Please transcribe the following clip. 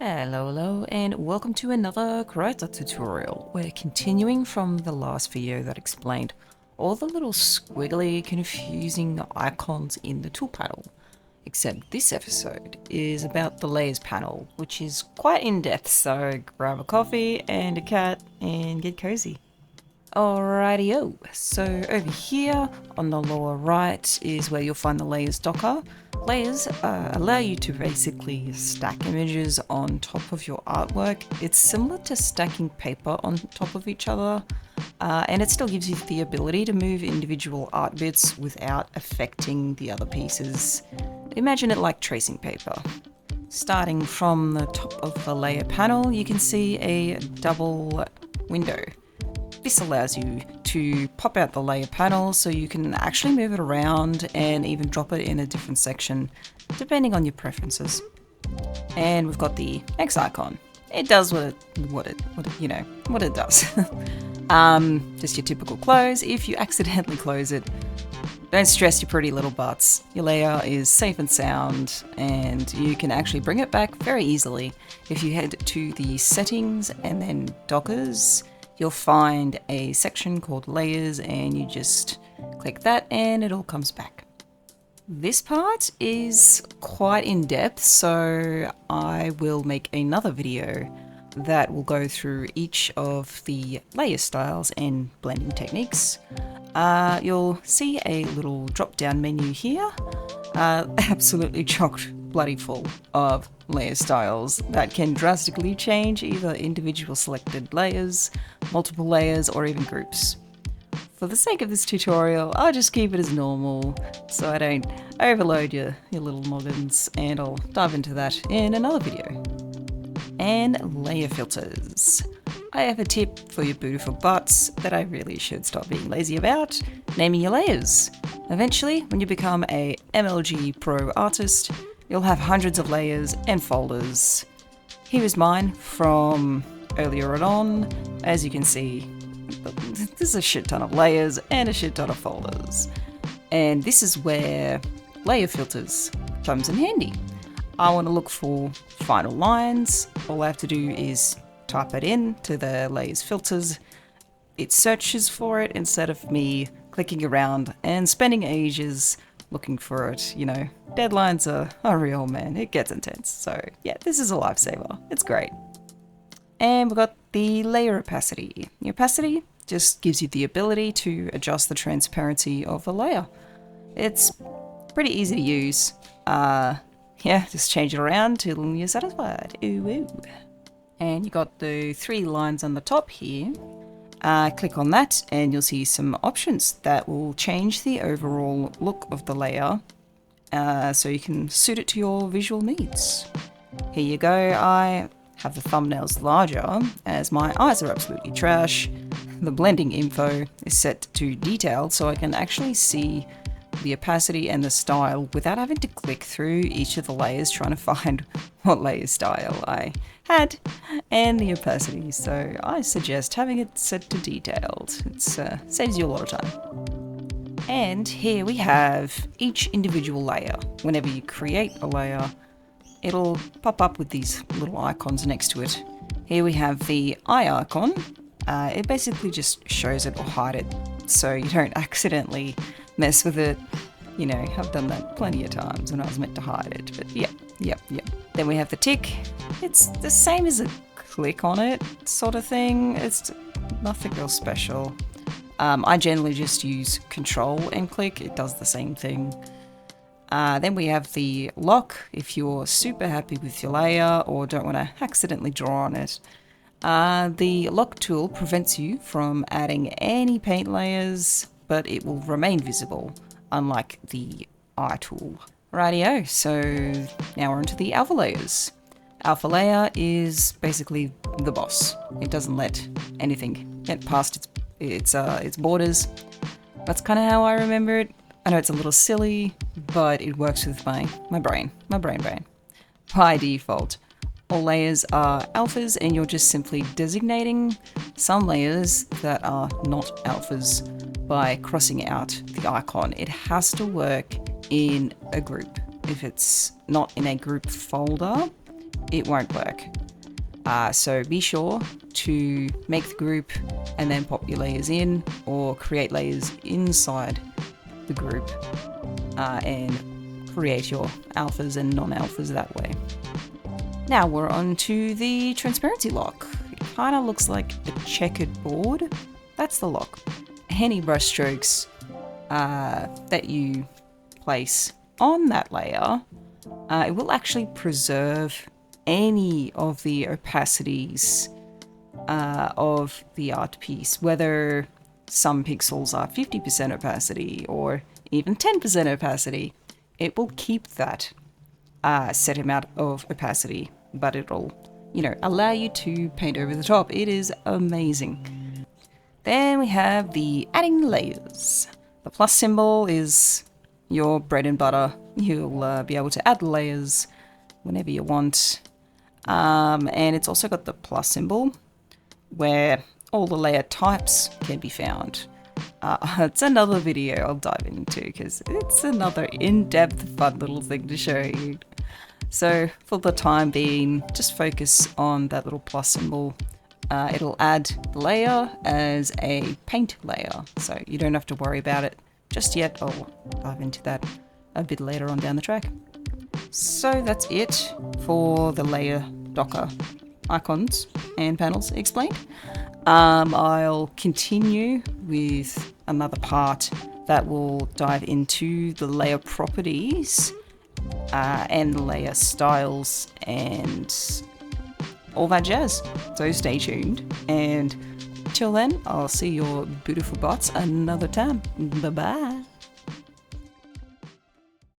Hello, and welcome to another Krita tutorial. We're continuing from the last video that explained all the little squiggly, confusing icons in the tool panel. Except this episode is about the layers panel, which is quite in-depth, so grab a coffee and a cat and get cozy. Alrighty-o, so over here on the lower right is where you'll find the layers docker. Layers allow you to basically stack images on top of your artwork. It's similar to stacking paper on top of each other, and it still gives you the ability to move individual art bits without affecting the other pieces. Imagine it like tracing paper. Starting from the top of the layer panel, you can see a double window. This allows you to pop out the layer panel so you can actually move it around and even drop it in a different section, depending on your preferences. And we've got the X icon. It does what it does. Just your typical close. If you accidentally close it, don't stress your pretty little butts. Your layer is safe and sound, and you can actually bring it back very easily. If you head to the settings and then Dockers, you'll find a section called layers, and you just click that and it all comes back. This part is quite in depth, so I will make another video that will go through each of the layer styles and blending techniques. You'll see a little drop down menu here, absolutely chocked bloody full of layer styles that can drastically change either individual selected layers, multiple layers, or even groups. For the sake of this tutorial, I'll just keep it as normal so I don't overload your little noggins, and I'll dive into that in another video. And layer filters. I have a tip for your beautiful butts that I really should stop being lazy about: naming your layers. Eventually, when you become a MLG Pro artist, you'll have hundreds of layers and folders. Here is mine from earlier on. As you can see, there's a shit ton of layers and a shit ton of folders. And this is where layer filters comes in handy. I want to look for final lines. All I have to do is type it in to the layers filters. It searches for it instead of me clicking around and spending ages looking for it. You know, deadlines are real, man. It gets intense. So yeah, this is a lifesaver. It's great. And we've got the layer opacity. The opacity just gives you the ability to adjust the transparency of the layer. It's pretty easy to use. Yeah, just change it around till you're satisfied. Ooh, ooh. And you got the 3 lines on the top here. Click on that and you'll see some options that will change the overall look of the layer, so you can suit it to your visual needs. Here you go. I have the thumbnails larger as my eyes are absolutely trash. The blending info is set to detailed so I can actually see the opacity and the style without having to click through each of the layers trying to find what layer style I had and the opacity. So I suggest having it set to detailed. It saves you a lot of time. And here we have each individual layer. Whenever you create a layer, it'll pop up with these little icons next to it. Here we have the eye icon. It basically just shows it or hide it so you don't accidentally mess with it. You know, I've done that plenty of times when I was meant to hide it, but yep. Then we have the tick. It's the same as a click on it sort of thing. It's nothing real special. I generally just use control and click. It does the same thing. Then we have the lock. If you're super happy with your layer or don't want to accidentally draw on it, the lock tool prevents you from adding any paint layers, but it will remain visible, unlike the eye tool. Rightio, so now we're into the alpha layers. Alpha layer is basically the boss. It doesn't let anything get past its borders. That's kind of how I remember it. I know it's a little silly, but it works with my brain. By default, all layers are alphas, and you're just simply designating some layers that are not alphas by crossing out the icon. It has to work in a group. If it's not in a group folder, it won't work. So be sure to make the group and then pop your layers in, or create layers inside the group and create your alphas and non-alphas that way. Now we're on to the transparency lock. It kind of looks like a checkered board. That's the lock. Any brush strokes that you place on that layer, it will actually preserve any of the opacities of the art piece, whether some pixels are 50% opacity or even 10% opacity. It will keep that set amount of opacity, but it'll, allow you to paint over the top. It is amazing. Then we have the adding layers. The plus symbol is your bread and butter. You'll be able to add layers whenever you want. And it's also got the plus symbol where all the layer types can be found. It's another video I'll dive into because it's another in-depth fun little thing to show you. So for the time being, just focus on that little plus symbol. It'll add the layer as a paint layer, so you don't have to worry about it just yet. I'll dive into that a bit later on down the track. So that's it for the layer Docker icons and panels explained. I'll continue with another part that will dive into the layer properties and the layer styles and all that jazz. So stay tuned, and till then, I'll see your beautiful bots another time. Bye bye.